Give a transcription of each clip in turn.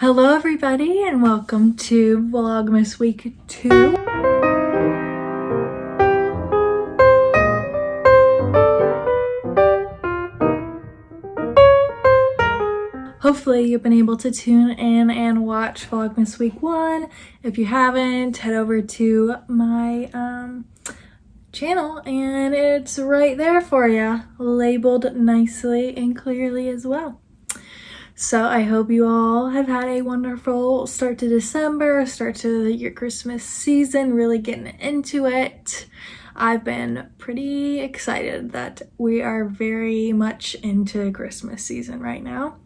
Hello everybody and welcome to Vlogmas week 2. Hopefully you've been able to tune in and watch Vlogmas week 1. If you haven't, head over to my channel and it's right there for you, labeled nicely and clearly as well. So I hope you all have had a wonderful start to December, start to your Christmas season, really getting into it. I've been pretty excited that we are very much into Christmas season right now.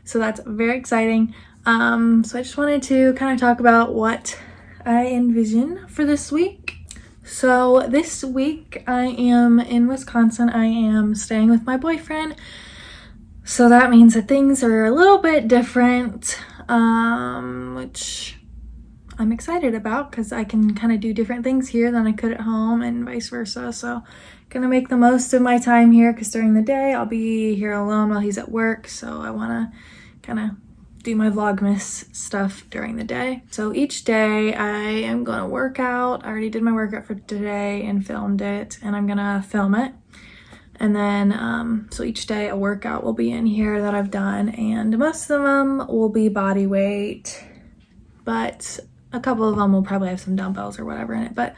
So that's very exciting. So I just wanted to kind of talk about what I envision for this week. So this week I am in Wisconsin. I am staying with my boyfriend. So that means that things are a little bit different, which I'm excited about because I can kind of do different things here than I could at home and vice versa. So gonna make the most of my time here because during the day I'll be here alone while he's at work. So I want to kind of do my Vlogmas stuff during the day. So each day I am going to work out. I already did my workout for today and filmed it, and I'm gonna film it. And then, so each day a workout will be in here that I've done, and most of them will be body weight, but a couple of them will probably have some dumbbells or whatever in it. But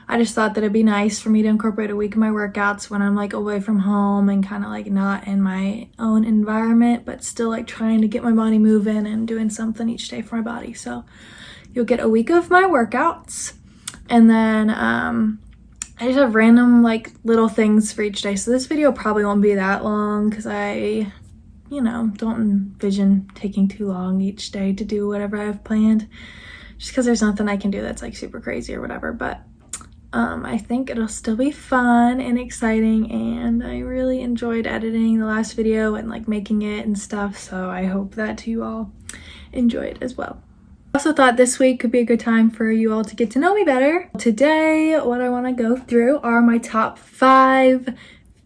I just thought that it'd be nice for me to incorporate a week of my workouts when I'm like away from home and kind of like not in my own environment, but still like trying to get my body moving and doing something each day for my body. So you'll get a week of my workouts, and then, I just have random like little things for each day. So this video probably won't be that long because I, don't envision taking too long each day to do whatever I have planned. Just because there's nothing I can do that's like super crazy or whatever. But I think it'll still be fun and exciting, and I really enjoyed editing the last video and like making it and stuff. So I hope that you all enjoy it as well. I also thought this week could be a good time for you all to get to know me better. Today, what I want to go through are my top 5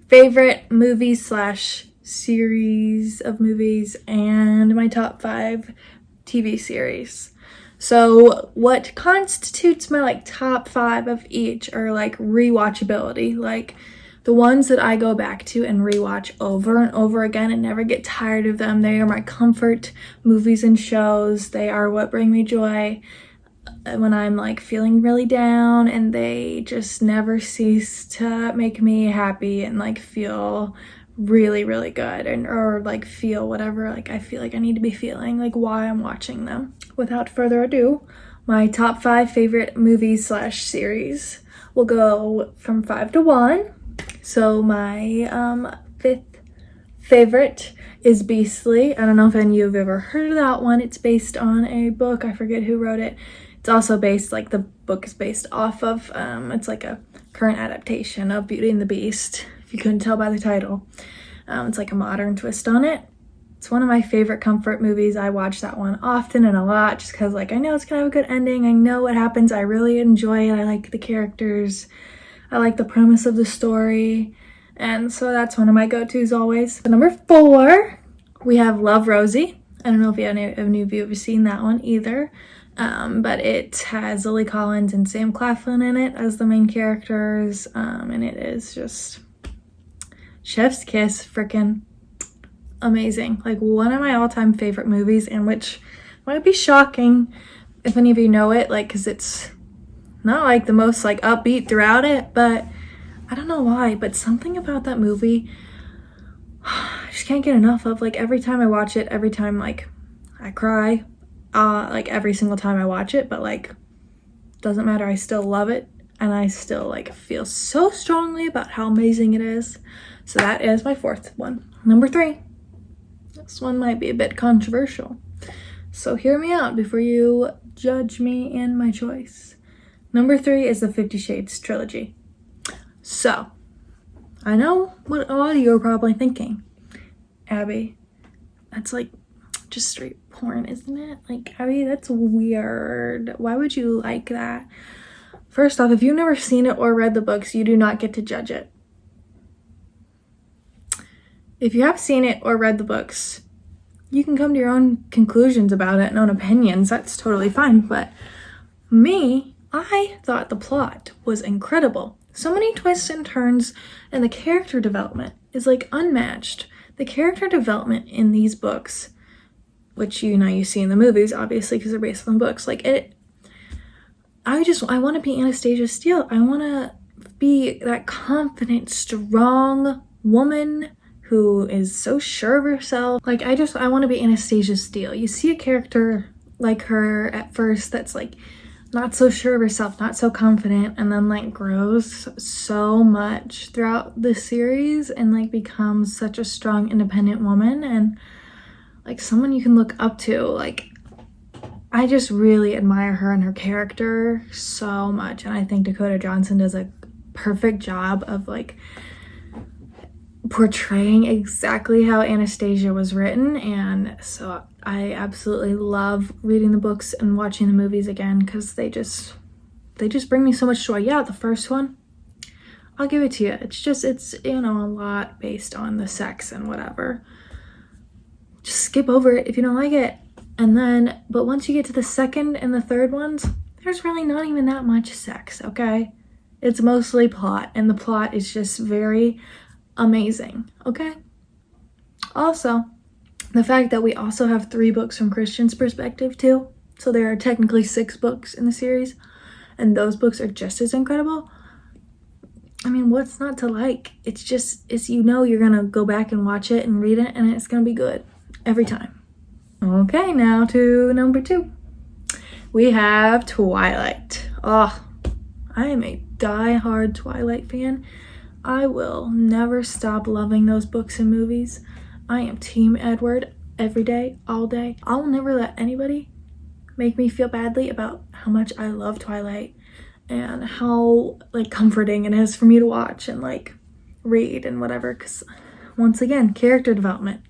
favorite movies / series of movies and my top 5 TV series. So what constitutes my like top 5 of each are like rewatchability, like the ones that I go back to and rewatch over and over again and never get tired of them. They are my comfort movies and shows. They are what bring me joy when I'm like feeling really down, and they just never cease to make me happy and like feel really, really good, and or like feel whatever like I feel like I need to be feeling like while I'm watching them. Without further ado, my top 5 favorite movies / series will go from 5 to 1. So my 5th favorite is Beastly. I don't know if any of you have ever heard of that one. It's based on a book. I forget who wrote it. It's also based, like the book is based off of, it's like a current adaptation of Beauty and the Beast, if you couldn't tell by the title. It's like a modern twist on it. It's one of my favorite comfort movies. I watch that one often and a lot just because like I know it's gonna have a good ending. I know what happens. I really enjoy it. I like the characters. I like the premise of the story, and so that's one of my go-tos always. Number 4, we have Love, Rosie. I don't know if any of you have seen that one either, but it has Lily Collins and Sam Claflin in it as the main characters, and it is just chef's kiss, freaking amazing. Like one of my all-time favorite movies, and which might be shocking if any of you know it, like because it's not like the most like upbeat throughout it, but I don't know why, but something about that movie I just can't get enough of. Like every time I watch it, every time like I cry, like every single time I watch it, but like doesn't matter, I still love it, and I still like feel so strongly about how amazing it is. So that is my 4th one. Number 3, this one might be a bit controversial, so hear me out before you judge me and my choice. Number 3 is the 50 Shades trilogy. So, I know what a lot of you are probably thinking. Abby, that's like just straight porn, isn't it? Like, Abby, that's weird. Why would you like that? First off, if you've never seen it or read the books, you do not get to judge it. If you have seen it or read the books, you can come to your own conclusions about it and own opinions. That's totally fine. But me, I thought the plot was incredible. So many twists and turns, and the character development is like unmatched. The character development in these books, which you see in the movies, obviously, because they're based on books, like it, I want to be Anastasia Steele. I want to be that confident, strong woman who is so sure of herself. Like, I want to be Anastasia Steele. You see a character like her at first that's like not so sure of herself, not so confident, and then like grows so much throughout the series and like becomes such a strong, independent woman and like someone you can look up to. Like, I just really admire her and her character so much, and I think Dakota Johnson does a perfect job of like portraying exactly how Anastasia was written. And so I absolutely love reading the books and watching the movies again because they just bring me so much joy. Yeah, the first one, I'll give it to you, it's a lot based on the sex and whatever. Just skip over it if you don't like it. And then, but once you get to the second and the third ones, there's really not even that much sex, okay? It's mostly plot, and the plot is just very amazing, okay? Also, the fact that we also have 3 books from Christian's perspective too, so there are technically 6 books in the series, and those books are just as incredible. I mean, what's not to like? It's you're gonna go back and watch it and read it, and it's gonna be good every time. Okay, now to number 2. We have Twilight. Oh, I am a die-hard Twilight fan. I will never stop loving those books and movies. I am Team Edward every day, all day. I will never let anybody make me feel badly about how much I love Twilight and how like comforting it is for me to watch and like read and whatever. Because once again, character development,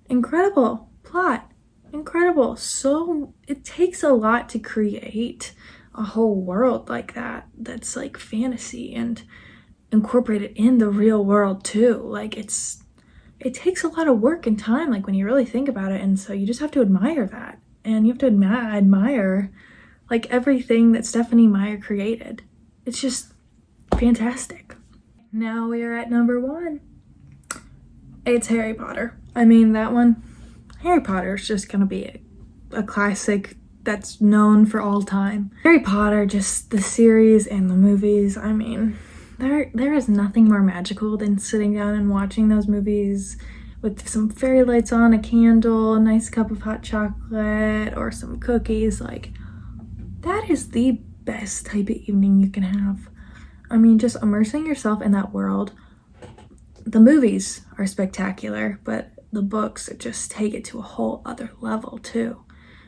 incredible. Plot, incredible. So it takes a lot to create a whole world like that that's like fantasy and incorporated in the real world too. Like it takes a lot of work and time, like when you really think about it. And so you just have to admire that, and you have to admire like everything that Stephanie Meyer created. It's just fantastic. Now we are at number 1. It's Harry Potter. I mean, that one, Harry Potter is just gonna be a classic that's known for all time. Harry Potter, just the series and the movies, I mean, there is nothing more magical than sitting down and watching those movies with some fairy lights on, a candle, a nice cup of hot chocolate, or some cookies. Like, that is the best type of evening you can have. I mean, just immersing yourself in that world. The movies are spectacular, but the books just take it to a whole other level too.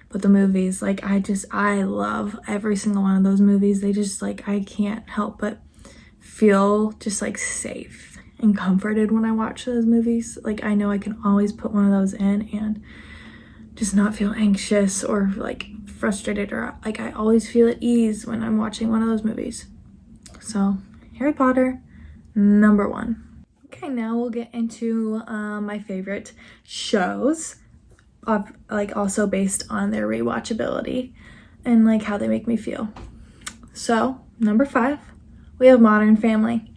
But the movies, like, I love every single one of those movies. They just, like, I can't help but feel just like safe and comforted when I watch those movies. Like, I know I can always put one of those in and just not feel anxious or like frustrated, or like I always feel at ease when I'm watching one of those movies. So Harry Potter, number 1. Okay, now we'll get into my favorite shows, like also based on their rewatchability and like how they make me feel. So number 5, we have Modern Family.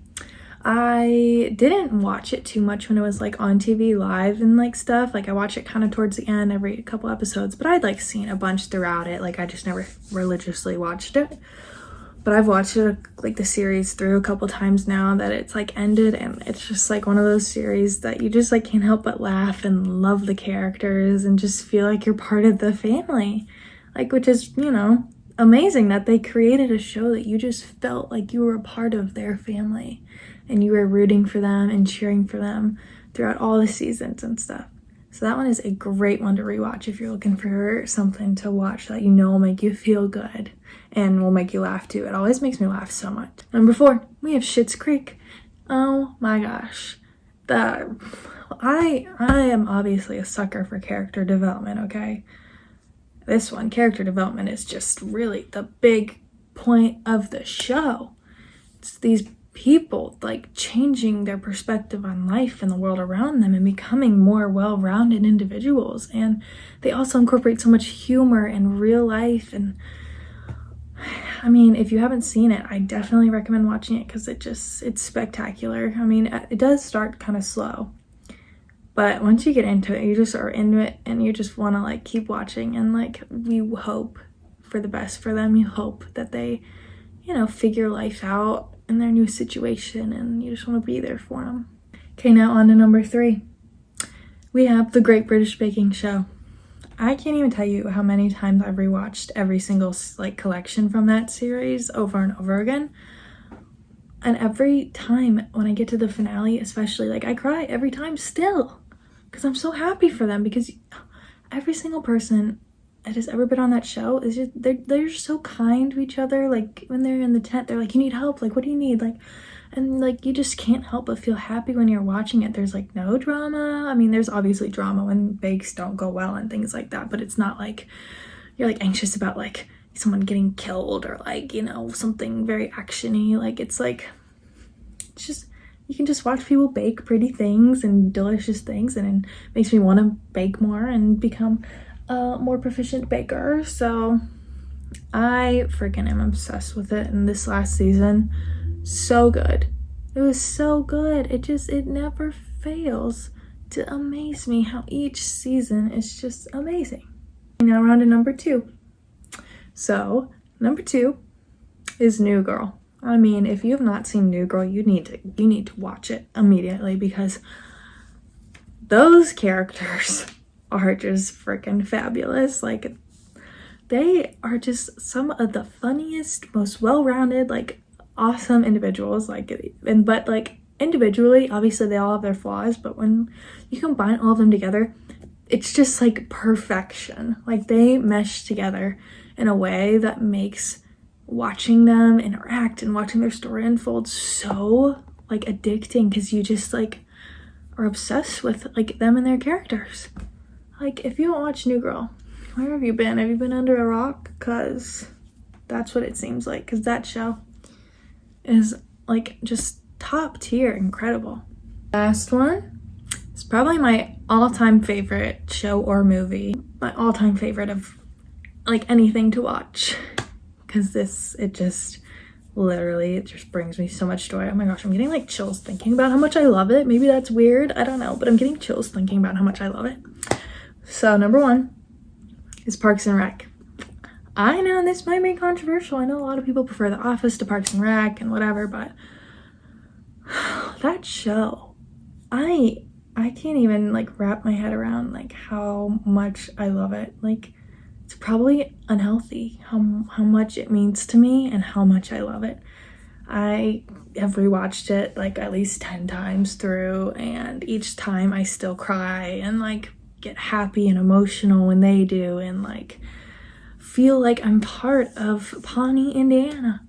I didn't watch it too much when it was like on TV live and like stuff. Like, I watch it kind of towards the end, every couple episodes, but I'd like seen a bunch throughout it. Like, I just never religiously watched it. But I've watched it, like the series, through a couple times now that it's like ended, and it's just like one of those series that you just like can't help but laugh and love the characters and just feel like you're part of the family. Like, which is, amazing that they created a show that you just felt like you were a part of their family and you were rooting for them and cheering for them throughout all the seasons and stuff. So that one is a great one to rewatch if you're looking for something to watch that will make you feel good and will make you laugh too. It always makes me laugh so much. Number 4, we have Schitt's Creek. Oh my gosh. I am obviously a sucker for character development, okay? This one, character development, is just really the big point of the show. It's these people, like changing their perspective on life and the world around them and becoming more well-rounded individuals. And they also incorporate so much humor and real life. And I mean, if you haven't seen it, I definitely recommend watching it because it's spectacular. I mean, it does start kind of slow, but once you get into it, you just are into it and you just want to like keep watching. And like, we hope for the best for them. You hope that they, you know, figure life out in their new situation, and you just want to be there for them. Okay, now on to number 3. We have The Great British Baking Show. I can't even tell you how many times I've rewatched every single like collection from that series over and over again. And every time when I get to the finale, especially, like I cry every time still, because I'm so happy for them, because every single person that has ever been on that show is just, they're so kind to each other. Like when they're in the tent, they're like, you need help, like what do you need, like, and like you just can't help but feel happy when you're watching it. There's like no drama. I mean, there's obviously drama when bakes don't go well and things like that, but it's not like you're like anxious about like someone getting killed or like, you know, something very actiony. Like it's like, it's just, you can just watch people bake pretty things and delicious things, and it makes me want to bake more and become a more proficient baker. So I freaking am obsessed with it. And this last season, so good. It was so good. It never fails to amaze me how each season is just amazing. Now we're on to number 2. So number 2 is New Girl. I mean, if you have not seen New Girl, you need to watch it immediately, because those characters are just freaking fabulous. Like they are just some of the funniest, most well-rounded, like awesome individuals. Like, and but like individually, obviously they all have their flaws, but when you combine all of them together, it's just like perfection. Like they mesh together in a way that makes watching them interact and watching their story unfold so like addicting, because you just like are obsessed with like them and their characters. Like if you don't watch New Girl, where have you been? Have you been under a rock? Because that's what it seems like, because that show is like just top tier incredible. Last one is probably my all-time favorite show or movie, my all-time favorite of like anything to watch, because it just brings me so much joy. Oh my gosh, I'm getting like chills thinking about how much I love it. Maybe that's weird, I don't know, but I'm getting chills thinking about how much I love it. So number 1 is Parks and Rec. I know this might be controversial. I know a lot of people prefer The Office to Parks and Rec and whatever, but that show, I can't even like wrap my head around like how much I love it. Like it's probably unhealthy how much it means to me and how much I love it. I have rewatched it like at least 10 times through, and each time I still cry and like get happy and emotional when they do, and like feel like I'm part of Pawnee, Indiana.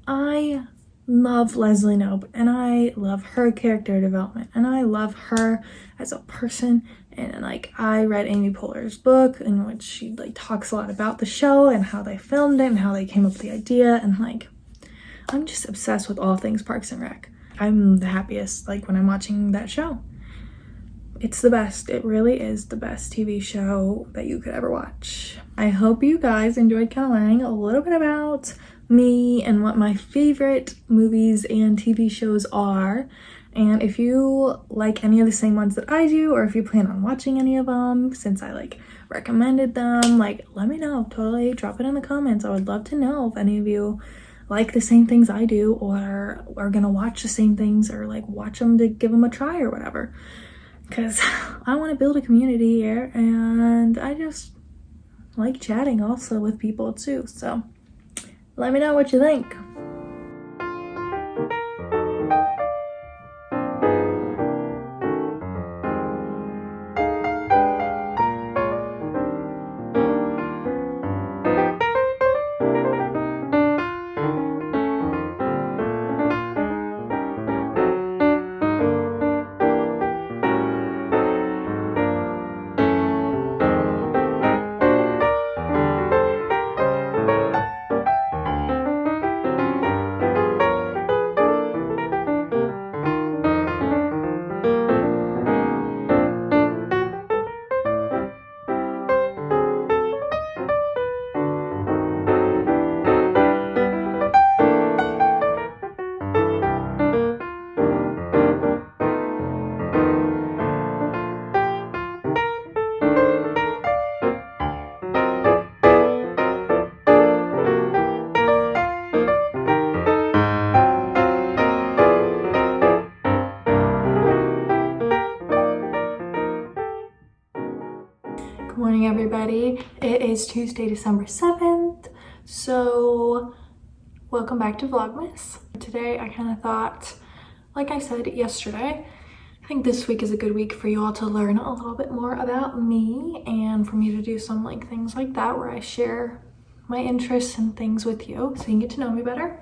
I love Leslie Knope, and I love her character development, and I love her as a person. And like I read Amy Poehler's book in which she like talks a lot about the show and how they filmed it and how they came up with the idea, and like I'm just obsessed with all things Parks and Rec. I'm the happiest like when I'm watching that show. It's the best. It really is the best TV show that you could ever watch. I hope you guys enjoyed kind of learning a little bit about me and what my favorite movies and TV shows are. And if you like any of the same ones that I do, or if you plan on watching any of them, since I like recommended them, like let me know. Totally drop it in the comments. I would love to know if any of you like the same things I do, or are gonna watch the same things, or like watch them to give them a try or whatever. Because I want to build a community here, and I just like chatting also with people too. So let me know what you think. Today is Tuesday, December 7th, so welcome back to Vlogmas. Today I kind of thought, like I said yesterday, I think this week is a good week for you all to learn a little bit more about me and for me to do some things like that where I share my interests and things with you so you can get to know me better.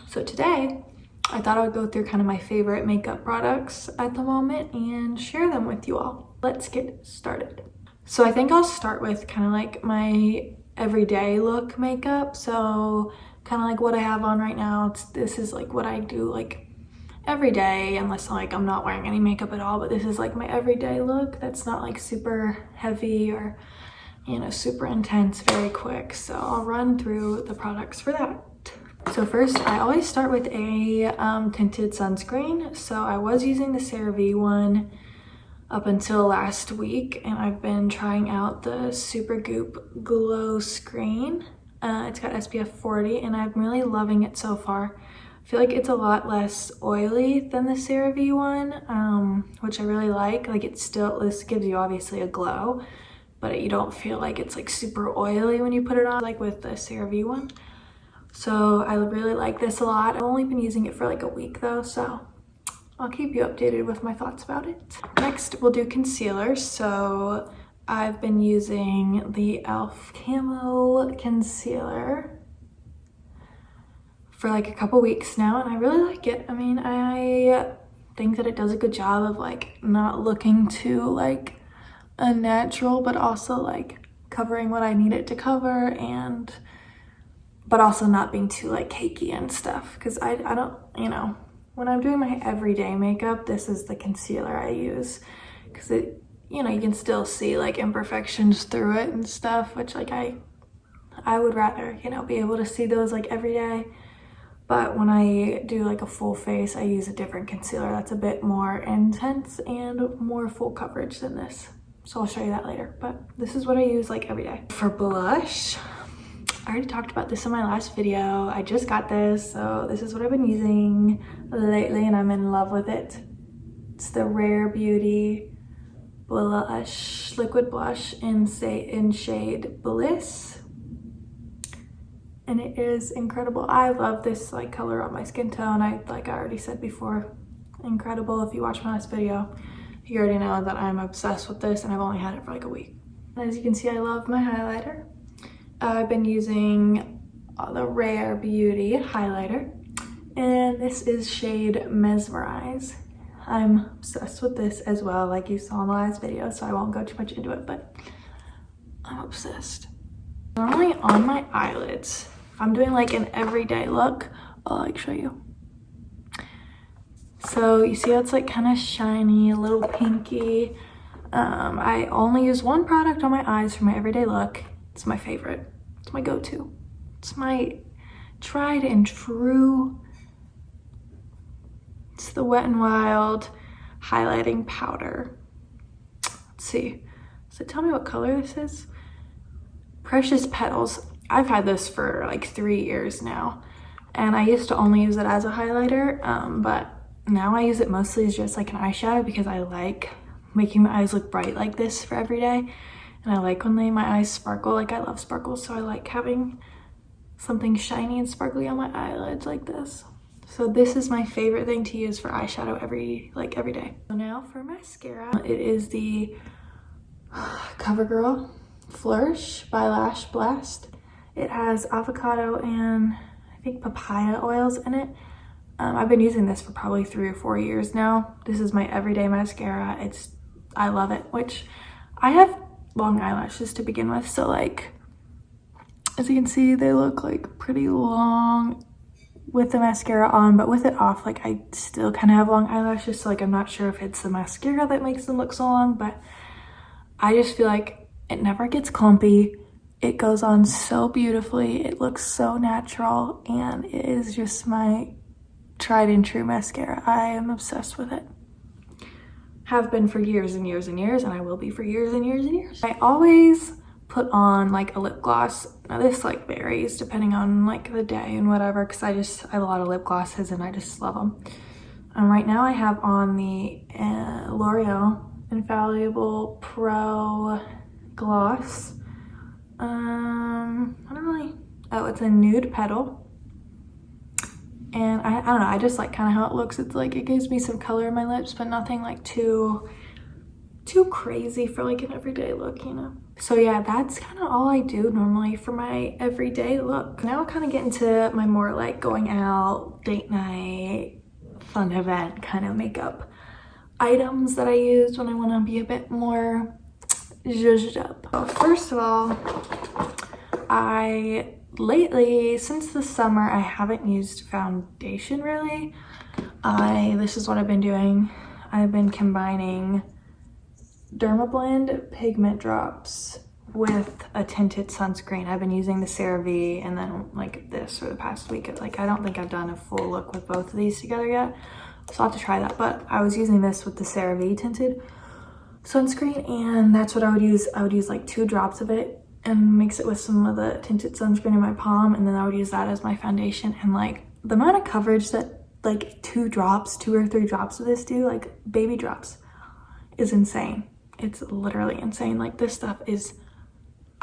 So today I thought I would go through kind of my favorite makeup products at the moment and share them with you all. Let's get started. So I think I'll start with kind of my everyday look makeup. So kind of what I have on right now. This is what I do every day, unless I'm not wearing any makeup at all, but this is my everyday look that's not super heavy or super intense, very quick. So I'll run through the products for that. So first, I always start with a tinted sunscreen. So I was using the CeraVe one up until last week, and I've been trying out the Supergoop Glow Screen. It's got SPF 40, and I'm really loving it so far. I feel like it's a lot less oily than the CeraVe one, which I really like. This gives you obviously a glow, but you don't feel like it's super oily when you put it on, with the CeraVe one. So I really like this a lot. I've only been using it for a week though, so I'll keep you updated with my thoughts about it. Next, we'll do concealer. So I've been using the e.l.f. Camo Concealer for a couple weeks now, and I really like it. I mean, I think that it does a good job of not looking too unnatural, but also covering what I need it to cover, but also not being too cakey and stuff, because I don't, when I'm doing my everyday makeup, this is the concealer I use, because it, you can still see imperfections through it and stuff, which I would rather, be able to see those every day. But when I do a full face, I use a different concealer that's a bit more intense and more full coverage than this. So I'll show you that later, but this is what I use every day. For blush, I already talked about this in my last video. I just got this, so this is what I've been using lately, and I'm in love with it. It's the Rare Beauty blush, liquid blush in shade Bliss, and it is incredible. I love this color on my skin tone. I already said before, incredible. If you watch my last video, you already know that I'm obsessed with this, and I've only had it for a week. As you can see, I love my highlighter. I've been using the Rare Beauty highlighter, and this is shade Mesmerize. I'm obsessed with this as well, like you saw in the last video, so I won't go too much into it, but I'm obsessed. Normally on my eyelids, if I'm doing an everyday look, I'll show you. So you see how it's kind of shiny, a little pinky. I only use one product on my eyes for my everyday look. It's my favorite. It's my go-to. It's my tried and true. It's the Wet n Wild highlighting powder. Let's see. So tell me what color this is. Precious Petals. I've had this for 3 years now, and I used to only use it as a highlighter, but now I use it mostly as just an eyeshadow, because I like making my eyes look bright like this for every day. And I like when my eyes sparkle. I love sparkles, so I like having something shiny and sparkly on my eyelids like this. So this is my favorite thing to use for eyeshadow every day. So now for mascara, it is the CoverGirl Flourish by Lash Blast. It has avocado and I think papaya oils in it. I've been using this for probably 3 or 4 years now. This is my everyday mascara. I love it, which I have long eyelashes to begin with, so as you can see, they look pretty long with the mascara on, but with it off, I still kind of have long eyelashes, so I'm not sure if it's the mascara that makes them look so long, but I just feel it never gets clumpy. It goes on so beautifully. It looks so natural, and it is just my tried and true mascara. I am obsessed with it. Have been for years and years and years, and I will be for years and years and years. I always put on a lip gloss. Now this varies depending on the day and whatever, because I have a lot of lip glosses and I just love them. Right now I have on the L'Oreal Infallible Pro Gloss. I don't really, oh, it's a nude petal. And I don't know, I just like kind of how it looks. It's like, it gives me some color in my lips, but nothing like too crazy for like an everyday look, you know? So yeah, that's kind of all I do normally for my everyday look. Now I'll kind of get into my more like going out, date night, fun event kind of makeup items that I use when I want to be a bit more zhuzhed up. Well, first of all, lately, since the summer, I haven't used foundation really. This is what I've been doing. I've been combining Dermablend pigment drops with a tinted sunscreen. I've been using the CeraVe and then like this for the past week. It's like, I don't think I've done a full look with both of these together yet, so I'll have to try that. But I was using this with the CeraVe tinted sunscreen, and that's what I would use. I would use like 2 drops of it and mix it with some of the tinted sunscreen in my palm, and then I would use that as my foundation. And like the amount of coverage that like 2 or 3 drops of this do, like baby drops, is insane. It's literally insane. Like this stuff is,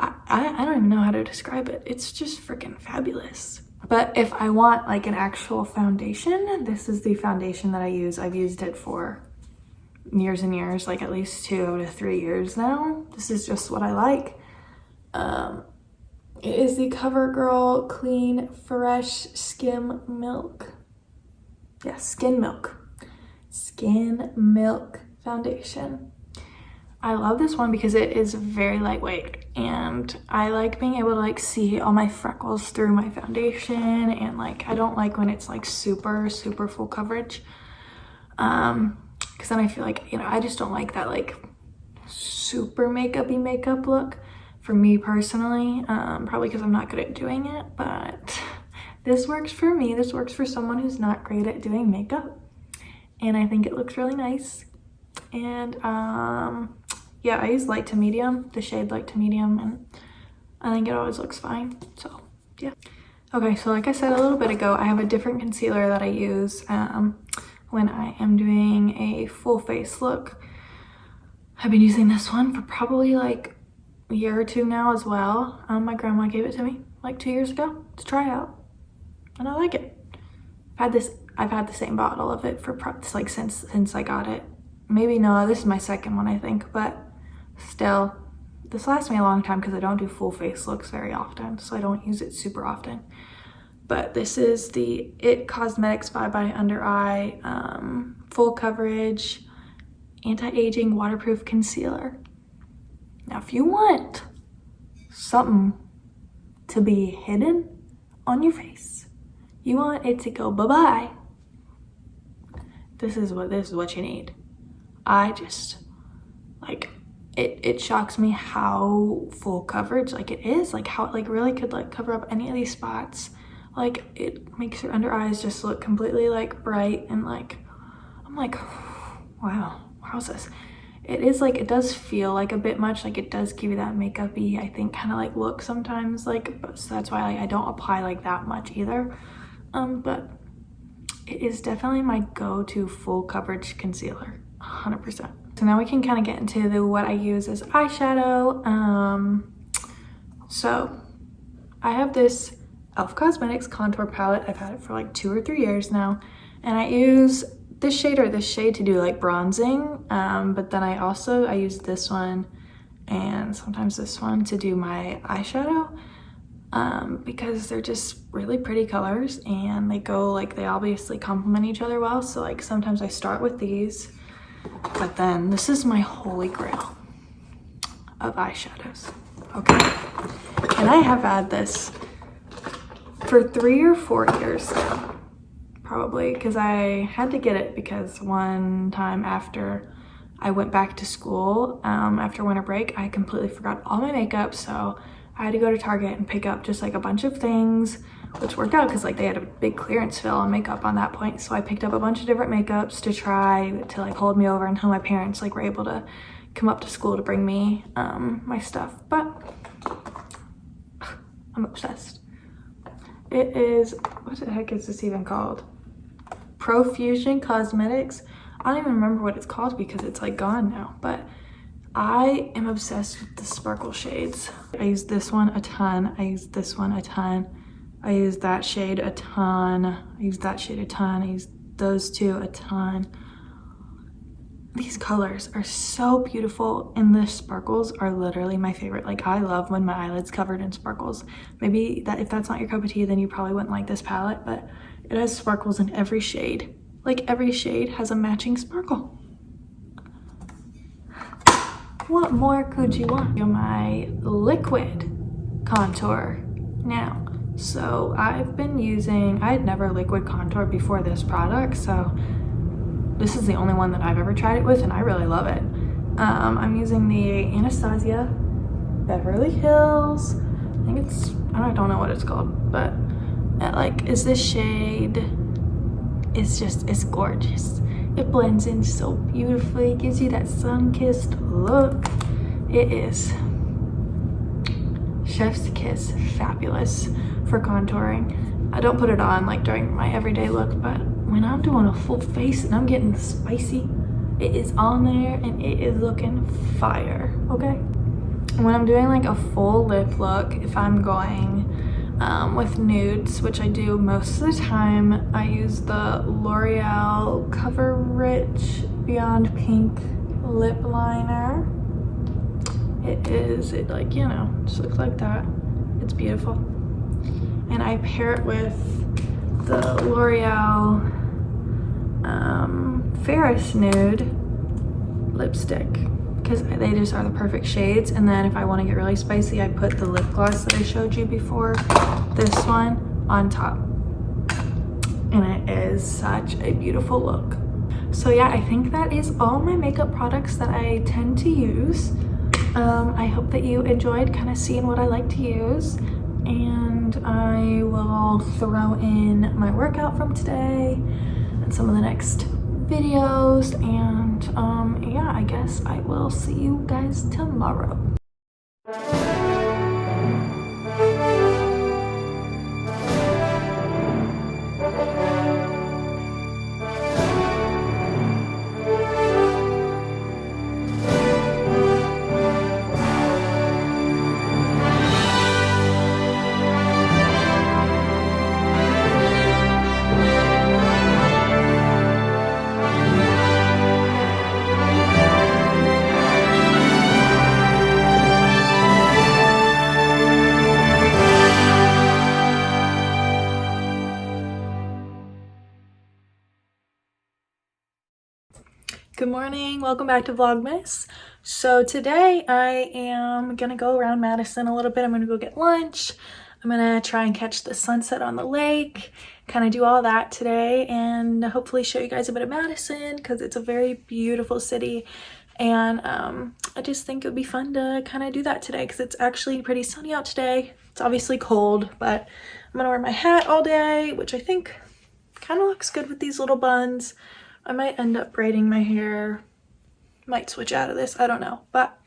I don't even know how to describe it. It's just freaking fabulous. But if I want like an actual foundation, this is the foundation that I use. I've used it for years and years, like at least 2 to 3 years now. This is just what I like. It is the CoverGirl Clean Fresh Skim Milk. Yeah, Skin Milk foundation. I love this one because it is very lightweight, and I like being able to like see all my freckles through my foundation, and like I don't like when it's like super full coverage, because then I feel like, you know, I just don't like that like super makeup-y makeup look for me personally, probably because I'm not good at doing it. But this works for me. This works for someone who's not great at doing makeup, and I think it looks really nice. And yeah, I use light to medium, the shade light to medium, and I think it always looks fine. So yeah. Okay, so like I said a little bit ago, I have a different concealer that I use when I am doing a full face look. I've been using this one for probably like a year or 2 now as well. My grandma gave it to me like 2 years ago to try out, and I like it. I've had the same bottle of it for like since I got it. Maybe no, this is my second one, I think, but still, this lasts me a long time because I don't do full face looks very often, so I don't use it super often. But this is the IT Cosmetics Bye Bye Under Eye full coverage anti-aging waterproof concealer. Now, if you want something to be hidden on your face, you want it to go bye-bye, this is what you need. I just like it shocks me how full coverage like it is, like how it like really could like cover up any of these spots. Like it makes your under eyes just look completely like bright, and like I'm like, wow, how's this? It is like, it does feel like a bit much, like it does give you that makeup-y, I think, kind of like look sometimes, like, so that's why like, I don't apply like that much either. But it is definitely my go-to full coverage concealer, 100%. So now we can kind of get into what I use as eyeshadow. So I have this e.l.f. Cosmetics contour palette. I've had it for like 2 or 3 years now, and I use this shade or this shade to do like bronzing, but then I use this one and sometimes this one to do my eyeshadow, because they're just really pretty colors, and they obviously complement each other well. So like sometimes I start with these, but then this is my holy grail of eyeshadows, okay? And I have had this for 3 or 4 years now, probably, because I had to get it because one time after I went back to school, after winter break, I completely forgot all my makeup, so I had to go to Target and pick up just like a bunch of things, which worked out because like they had a big clearance sale on makeup on that point. So I picked up a bunch of different makeups to try to like hold me over until my parents like were able to come up to school to bring me my stuff. But I'm obsessed. It is, what the heck is this even called? Profusion Cosmetics. I don't even remember what it's called because it's like gone now, but I am obsessed with the sparkle shades. I use this one a ton. I use this one a ton. I use that shade a ton. I use that shade a ton. I use those two a ton. These colors are so beautiful, and the sparkles are literally my favorite. Like, I love when my eyelids covered in sparkles. Maybe that if that's not your cup of tea, then you probably wouldn't like this palette, but it has sparkles in every shade. Like, every shade has a matching sparkle. What more could you want? My liquid contour now. So I've been using, I had never liquid contoured before this product, so this is the only one that I've ever tried it with, and I really love it. I'm using the Anastasia Beverly Hills. I think it's, I don't know what it's called, but is this shade. It's gorgeous. It blends in so beautifully, gives you that sun-kissed look. It is chef's kiss fabulous for contouring. I don't put it on like during my everyday look, but when I'm doing a full face and I'm getting spicy, it is on there and it is looking fire, okay? When I'm doing like a full lip look, if I'm going with nudes, which I do most of the time, I use the L'Oreal Cover Rich Beyond Pink lip liner. It like, you know, just looks like that. It's beautiful. And I pair it with the L'Oreal Ferris Nude lipstick, because they just are the perfect shades. And then if I want to get really spicy, I put the lip gloss that I showed you before, this one, on top. And it is such a beautiful look. So yeah, I think that is all my makeup products that I tend to use. I hope that you enjoyed kind of seeing what I like to use, and I will throw in my workout from today and some of the next videos, and yeah, I guess I will see you guys tomorrow. Good morning, welcome back to Vlogmas. So today I am gonna go around Madison a little bit. I'm gonna go get lunch. I'm gonna try and catch the sunset on the lake, kind of do all that today, and hopefully show you guys a bit of Madison because it's a very beautiful city. And I just think it would be fun to kind of do that today because it's actually pretty sunny out today. It's obviously cold, but I'm gonna wear my hat all day, which I think kind of looks good with these little buns. I might end up braiding my hair, might switch out of this, I don't know. But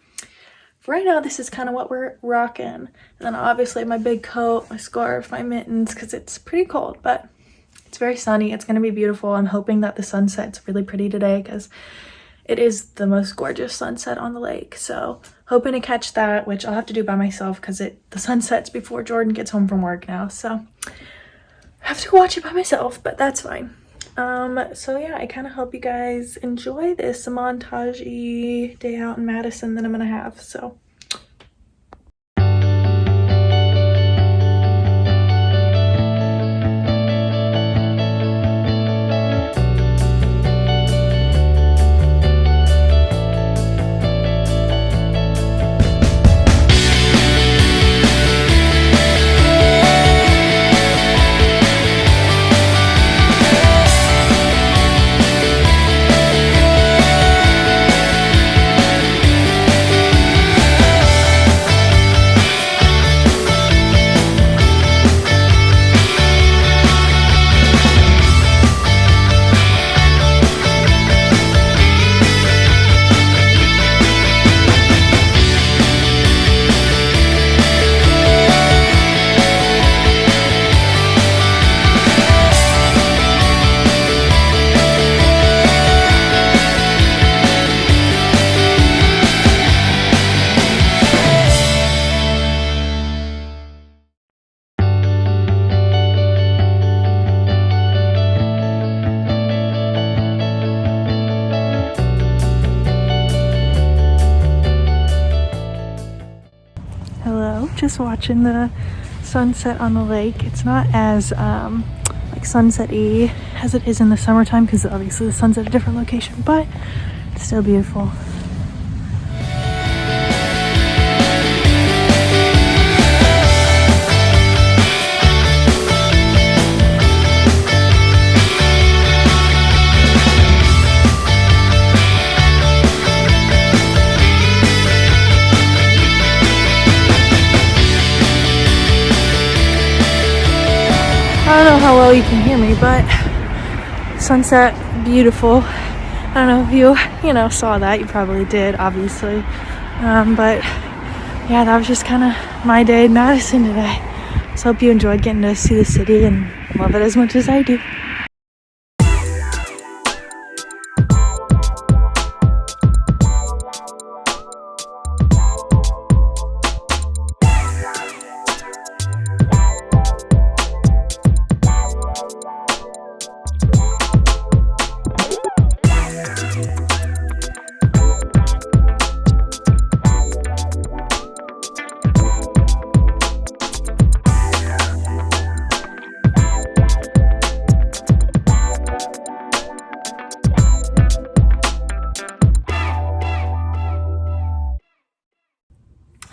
for right now, this is kind of what we're rocking. And then obviously my big coat, my scarf, my mittens, because it's pretty cold, but it's very sunny. It's going to be beautiful. I'm hoping that the sunset's really pretty today because it is the most gorgeous sunset on the lake. So hoping to catch that, which I'll have to do by myself because the sun sets before Jordan gets home from work now. So I have to watch it by myself, but that's fine. So yeah, I kind of hope you guys enjoy this montage-y day out in Madison that I'm gonna have. So just watching the sunset on the lake. It's not as like sunset-y as it is in the summertime because obviously the sun's at a different location, but it's still beautiful. I don't know how well you can hear me, but sunset, beautiful. I don't know if you saw that. You probably did, obviously. But yeah, that was just kind of my day in Madison today. So hope you enjoyed getting to see the city and love it as much as I do.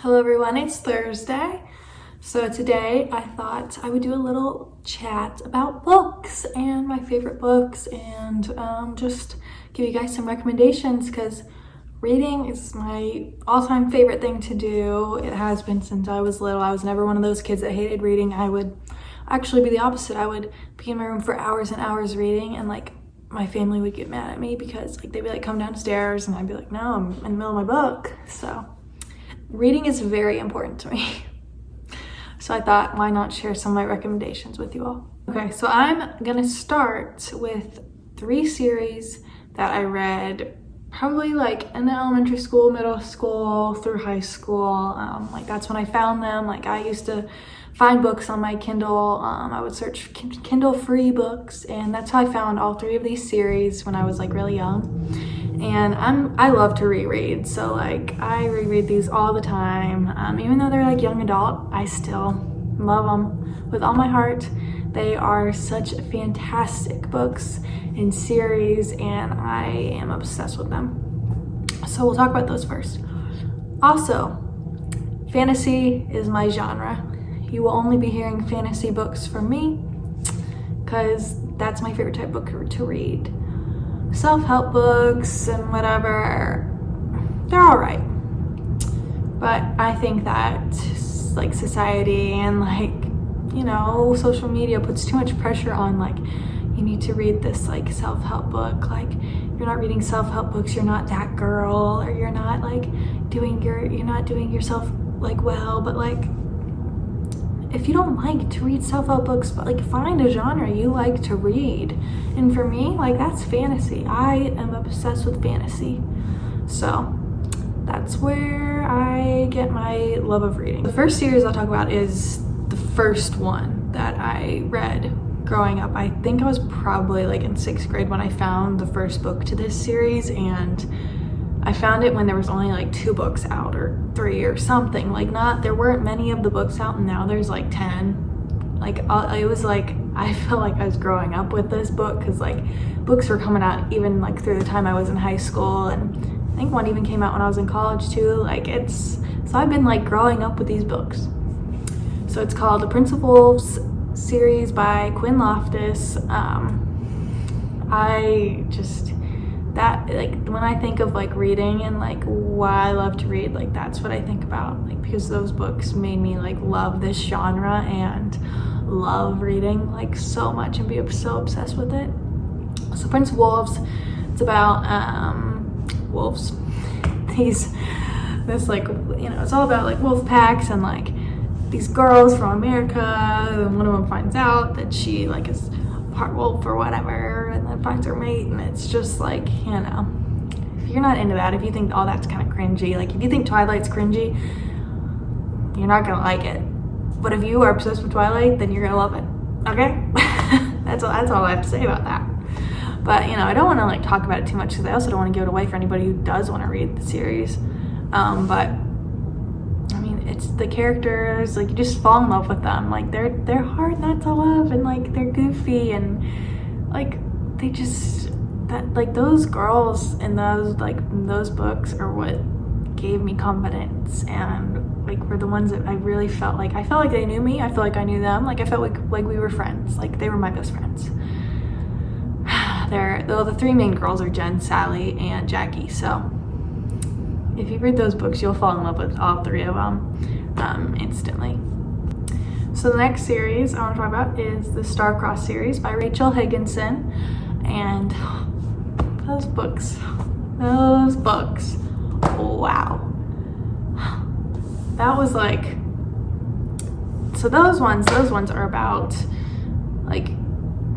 Hello everyone, it's Thursday. So today I thought I would do a little chat about books and my favorite books and just give you guys some recommendations because reading is my all-time favorite thing to do. It has been since I was little. I was never one of those kids that hated reading. I would actually be the opposite. I would be in my room for hours and hours reading, and like my family would get mad at me because like they'd be like, come downstairs, and I'd be like, no, I'm in the middle of my book. So reading is very important to me. So I thought, why not share some of my recommendations with you all? Okay, so I'm gonna start with 3 series that I read probably like in elementary school, middle school, through high school. Like that's when I found them. Like I used to find books on my Kindle. I would search Kindle free books, and that's how I found all 3 of these series when I was like really young. And I love to reread, so like I reread these all the time. Even though they're like young adult, I still love them with all my heart. They are such fantastic books and series, and I am obsessed with them. So we'll talk about those first. Also, fantasy is my genre. You will only be hearing fantasy books from me because that's my favorite type of book to read. Self-help books and whatever, they're all right, but I think that like society and like social media puts too much pressure on like you need to read this like self-help book. Like you're not reading self-help books, you're not that girl, or you're not like you're not doing yourself like well. But like if you don't like to read self-help books, like find a genre you like to read. And for me, like that's fantasy. I am obsessed with fantasy. So that's where I get my love of reading. The first series I'll talk about is the first one that I read growing up. I think I was probably like in 6th grade when I found the first book to this series, and I found it when there was only like 2 books out or 3 or something. Like there weren't many of the books out, and now there's like 10. Like it was like I felt like I was growing up with this book because like books were coming out even like through the time I was in high school, and I think one even came out when I was in college too. Like so I've been like growing up with these books. So it's called The Prince of Wolves series by Quinn Loftus. When I think of like reading and like why I love to read, like that's what I think about, like because those books made me like love this genre and love reading like so much and be so obsessed with it. So Prince of Wolves, it's about wolves. It's all about like wolf packs and like these girls from America, and one of them finds out that she like is part wolf or whatever, and then finds her mate, and it's just like, if you're not into that, if you think all that's kind of cringy, like if you think Twilight's cringy, you're not gonna like it. But if you are obsessed with Twilight, then you're gonna love it. Okay? that's all I have to say about that. But I don't want to like talk about it too much because I also don't want to give it away for anybody who does want to read the series. But I mean, it's the characters, like you just fall in love with them. Like they're hard not to love, and like they're goofy, and like they just, that like those girls in those books are what gave me confidence, and like were the ones that I really felt like they knew me. I felt like I knew them. Like I felt like we were friends. Like they were my best friends. The three main girls are Jen, Sally, and Jackie. So if you read those books, you'll fall in love with all three of them instantly. So the next series I want to talk about is the Star-Crossed series by Rachel Higginson. And those books, wow. That was like, so those ones are about like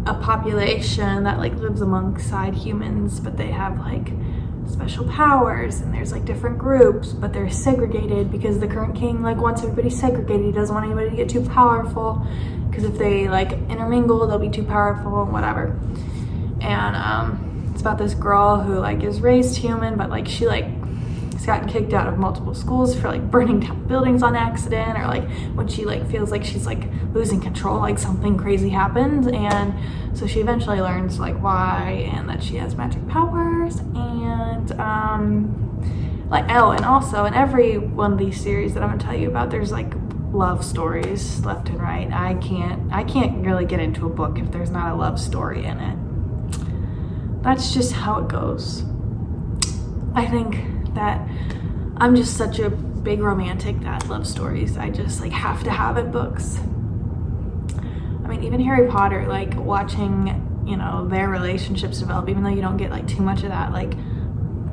a population that like lives alongside humans, but they have like special powers, and there's like different groups, but they're segregated because the current king like wants everybody segregated. He doesn't want anybody to get too powerful, because if they like intermingle, they'll be too powerful and whatever. And it's about this girl who like is raised human, but like she like has gotten kicked out of multiple schools for like burning down buildings on accident, or like when she like feels like she's like losing control, like something crazy happens. And so she eventually learns like why, and that she has magic powers. And like, oh, and also in every one of these series that I'm gonna tell you about, there's like love stories left and right. I can't really get into a book if there's not a love story in it. That's just how it goes. I think that I'm just such a big romantic that love stories, I just like have to have in books. I mean, even Harry Potter, like watching, you know, their relationships develop, even though you don't get like too much of that, like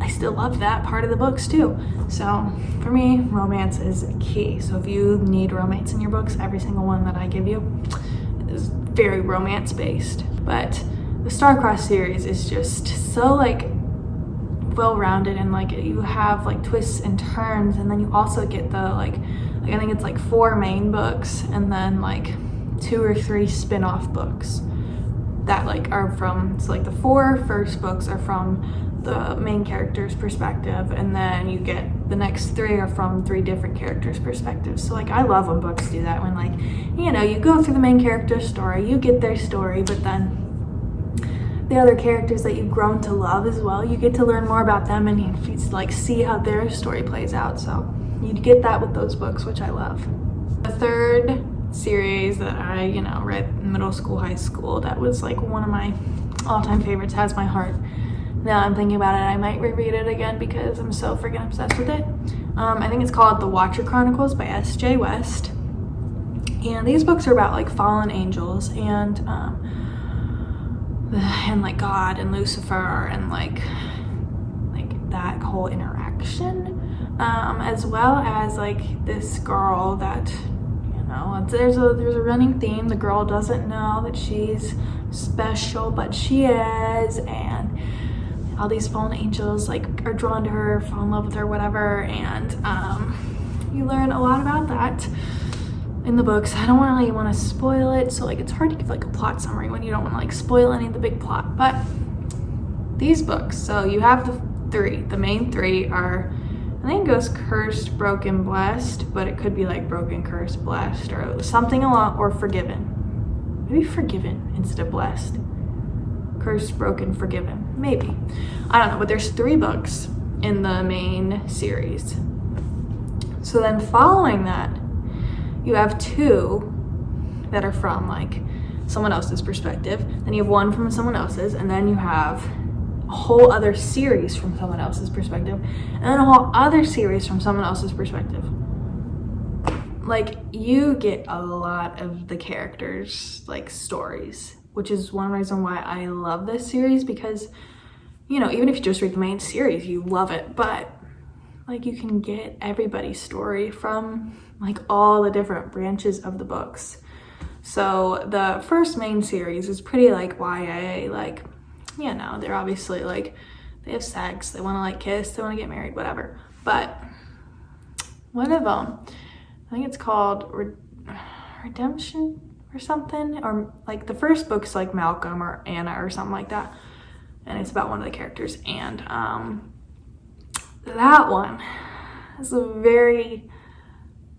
I still love that part of the books too. So for me, romance is key. So if you need romance in your books, every single one that I give you is very romance based. But the Star-Crossed series is just so like well-rounded, and like you have like twists and turns, and then you also get the like I think it's like 4 main books, and then like 2 or 3 spin-off books that like are from, so like the 4 first books are from the main character's perspective, and then you get the next 3 are from 3 different characters' perspectives. So like I love when books do that, when like, you know, you go through the main character's story, you get their story, but then the other characters that you've grown to love as well, you get to learn more about them, and you like see how their story plays out. So you get that with those books, which I love. The third series that I, you know, read in middle school, high school, that was like one of my all-time favorites, has my heart. Now I'm thinking about it, I might reread it again because I'm so freaking obsessed with it. I think it's called The Watcher Chronicles by S.J. West. And these books are about like fallen angels, and like God and Lucifer, and like that whole interaction, as well as like this girl that, you know, there's a running theme. The girl doesn't know that she's special, but she is, and all these fallen angels like are drawn to her, fall in love with her, whatever. And you learn a lot about that in the books. I don't really want to spoil it, so like it's hard to give like a plot summary when you don't want to like spoil any of the big plot. But these books, so you have the main 3 are, I think it goes cursed, broken, blessed, but it could be like broken, cursed, blessed, or something along, or forgiven. Maybe forgiven instead of blessed. Cursed, broken, forgiven, maybe. I don't know, but there's 3 books in the main series. So then following that, you have 2 that are from like someone else's perspective, then you have 1 from someone else's, and then you have a whole other series from someone else's perspective, and then a whole other series from someone else's perspective. Like you get a lot of the characters' like stories, which is one reason why I love this series, because, you know, even if you just read the main series, you love it, but like you can get everybody's story from like all the different branches of the books. So the first main series is pretty like YA, like, you know, they're obviously like, they have sex, they want to like kiss, they want to get married, whatever. But one of them, I think it's called Redemption or something, or like the first book's like Malcolm or Anna or something like that, and it's about one of the characters. And that one is a very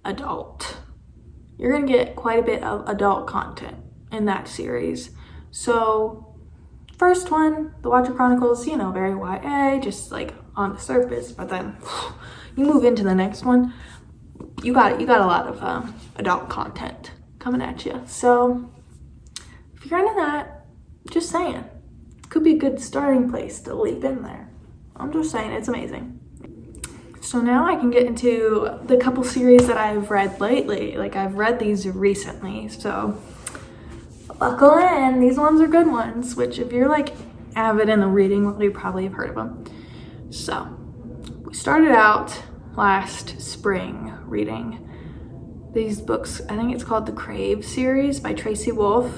adult. You're gonna get quite a bit of adult content in that series. So first one, The Watcher Chronicles, you know, very YA, just like on the surface, but then you move into the next one, you got a lot of adult content coming at you. So if you're into that, just saying, could be a good starting place to leap in there. I'm just saying, it's amazing. So now I can get into the couple series that I've read lately. Like, I've read these recently, so buckle in. These ones are good ones, which if you're like avid in the reading world, you probably have heard of them. So we started out last spring reading these books. I think it's called the Crave series by Tracy Wolff.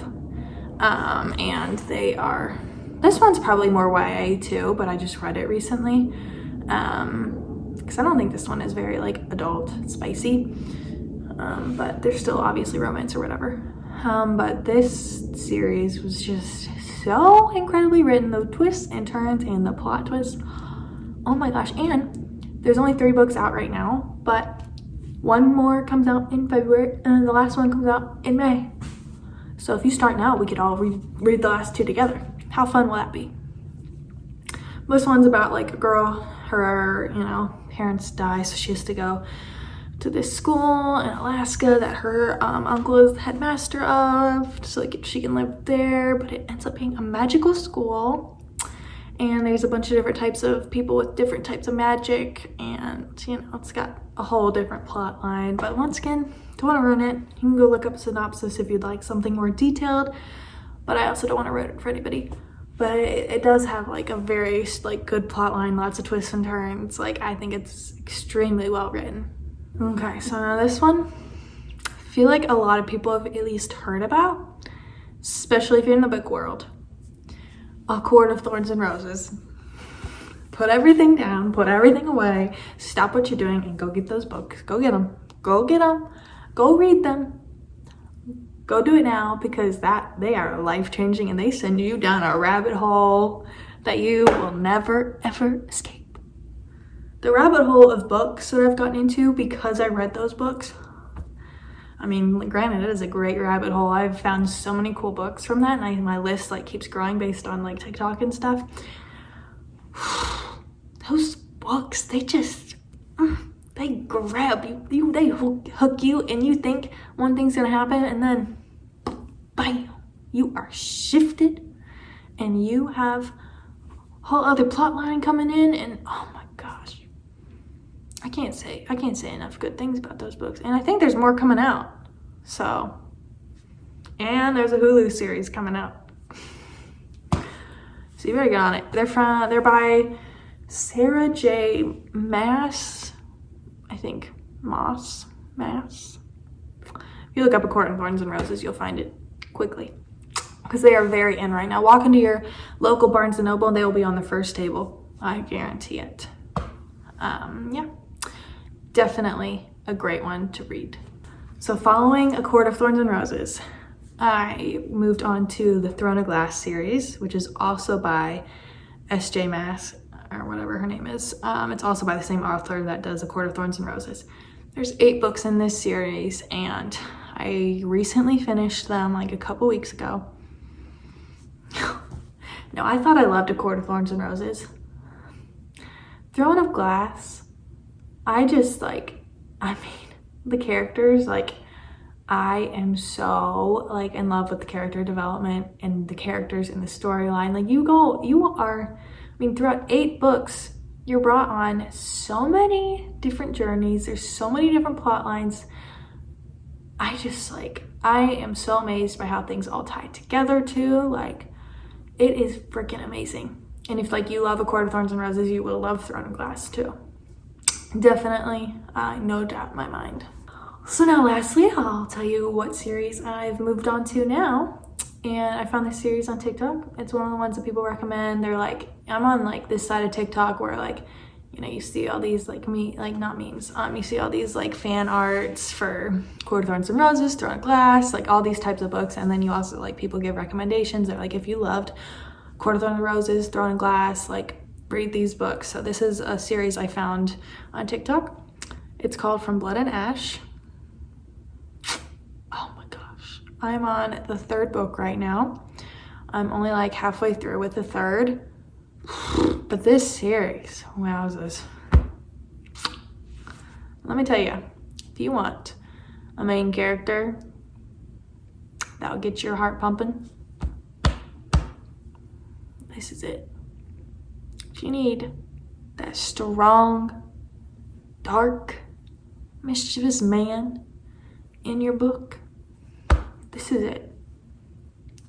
And they are, this one's probably more YA too, but I just read it recently. Because I don't think this one is very like adult spicy, but there's still obviously romance or whatever. But this series was just so incredibly written. The twists and turns and the plot twists, oh my gosh. And there's only 3 books out right now, but one more comes out in February and the last one comes out in May. So if you start now, we could all read the last 2 together. How fun will that be? This one's about like a girl, her, you know, parents die, so she has to go to this school in Alaska that her uncle is the headmaster of, so like she can live there, but it ends up being a magical school, and there's a bunch of different types of people with different types of magic, and you know, it's got a whole different plot line. But once again, don't want to ruin it. You can go look up a synopsis if you'd like something more detailed, but I also don't want to ruin it for anybody. But it does have like a very like good plot line, lots of twists and turns. Like, I think it's extremely well written. Okay, so now this one, I feel like a lot of people have at least heard about, especially if you're in the book world. A Court of Thorns and Roses. Put everything down, put everything away, stop what you're doing and go get those books. Go get them. Go get them. Go read them. Go do it now, because they are life-changing and they send you down a rabbit hole that you will never ever escape. The rabbit hole of books that I've gotten into because I read those books, I mean, granted, it is a great rabbit hole. I've found so many cool books from that, and my list like keeps growing based on like TikTok and stuff. Those books, they just, they grab you, they hook you, and you think one thing's gonna happen, and then bam, you are shifted, and you have a whole other plot line coming in, and oh my gosh, I can't say enough good things about those books. And I think there's more coming out. So, and there's a Hulu series coming out, so you better get on it. They're by Sarah J. Maas, I think. Maas. If you look up A Court of Thorns and Roses, you'll find it quickly, because they are very in right now. Walk into your local Barnes & Noble and they will be on the first table. I guarantee it. Yeah, definitely a great one to read. So following A Court of Thorns and Roses, I moved on to the Throne of Glass series, which is also by S.J. Maas, or whatever her name is. It's also by the same author that does A Court of Thorns and Roses. There's 8 books in this series, and I recently finished them like a couple weeks ago. No, I thought I loved A Court of Thorns and Roses. Throne of Glass, I just like, I mean, the characters, like, I am so like in love with the character development and the characters in the storyline. Like, throughout 8 books, you're brought on so many different journeys. There's so many different plot lines. I am so amazed by how things all tie together too. Like, it is freaking amazing. And if like you love A Court of Thorns and Roses, you will love Throne of Glass too. Definitely, no doubt in my mind. So now lastly, I'll tell you what series I've moved on to now. And I found this series on TikTok. It's one of the ones that people recommend. They're like, I'm on like this side of TikTok where like, you know, you see all these like not memes. You see all these like fan arts for Court of Thorns and Roses, Throne of Glass, like all these types of books. And then you also like people give recommendations. They're like, if you loved Court of Thorns and Roses, Throne of Glass, like read these books. So this is a series I found on TikTok. It's called From Blood and Ash. I'm on the third book right now. I'm only like halfway through with the third. But this series, wowzers. Let me tell you, if you want a main character that'll get your heart pumping, this is it. If you need that strong, dark, mischievous man in your book, this is it.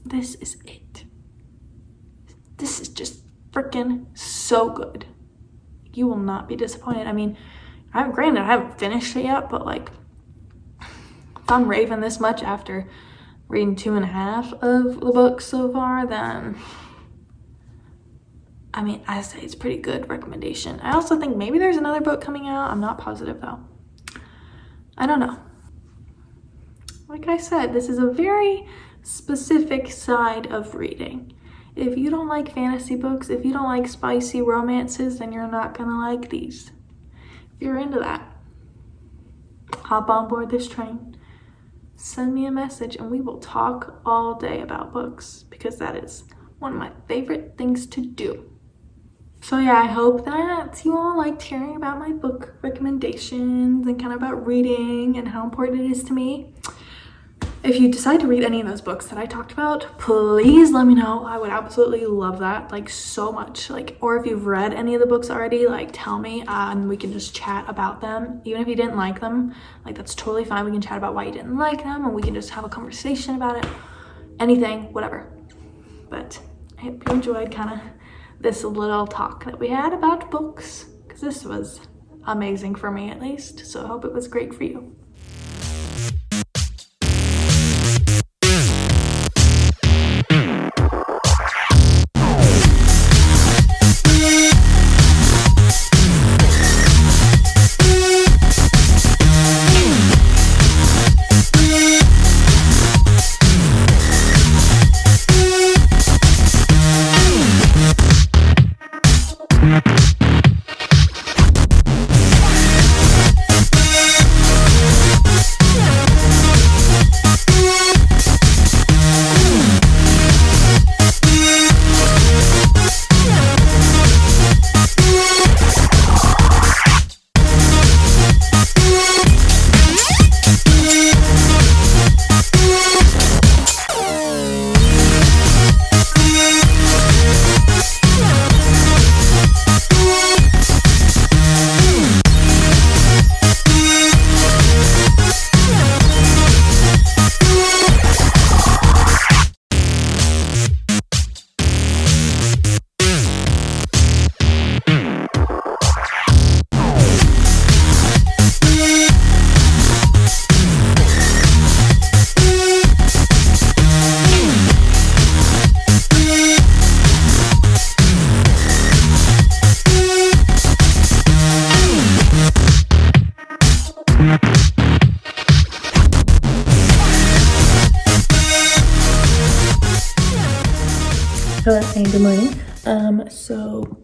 This is it. This is just freaking so good. You will not be disappointed. I mean, granted, I haven't finished it yet, but like, if I'm raving this much after reading 2.5 of the books so far, then I mean, I say it's a pretty good recommendation. I also think maybe there's another book coming out. I'm not positive though. I don't know. Like I said, this is a very specific side of reading. If you don't like fantasy books, if you don't like spicy romances, then you're not gonna like these. If you're into that, hop on board this train, send me a message, and we will talk all day about books, because that is one of my favorite things to do. So yeah, I hope that you all liked hearing about my book recommendations and kind of about reading and how important it is to me. If you decide to read any of those books that I talked about, please let me know. I would absolutely love that, like, so much. Like, or if you've read any of the books already, like, tell me, and we can just chat about them. Even if you didn't like them, like, that's totally fine. We can chat about why you didn't like them, and we can just have a conversation about it. Anything, whatever. But I hope you enjoyed kind of this little talk that we had about books, because this was amazing for me, at least. So I hope it was great for you. Hello and good morning. So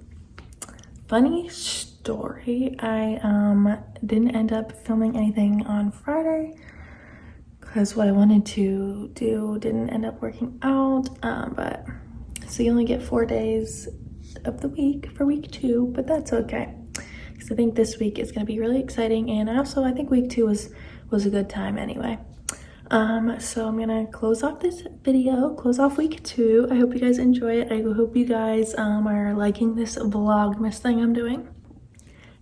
funny story, I didn't end up filming anything on Friday because what I wanted to do didn't end up working out, but so you only get 4 days of the week for week 2, but that's okay because I think this week is going to be really exciting, and also I think week 2 was a good time anyway. So I'm gonna close off this video, close off week 2. I hope you guys enjoy it. I hope you guys are liking this Vlogmas thing I'm doing.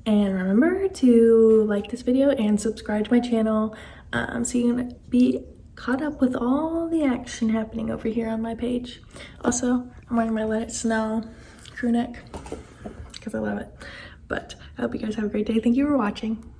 And remember to like this video and subscribe to my channel so you can be caught up with all the action happening over here on my page. Also, I'm wearing my Let It Snow crew neck because I love it. But I hope you guys have a great day. Thank you for watching.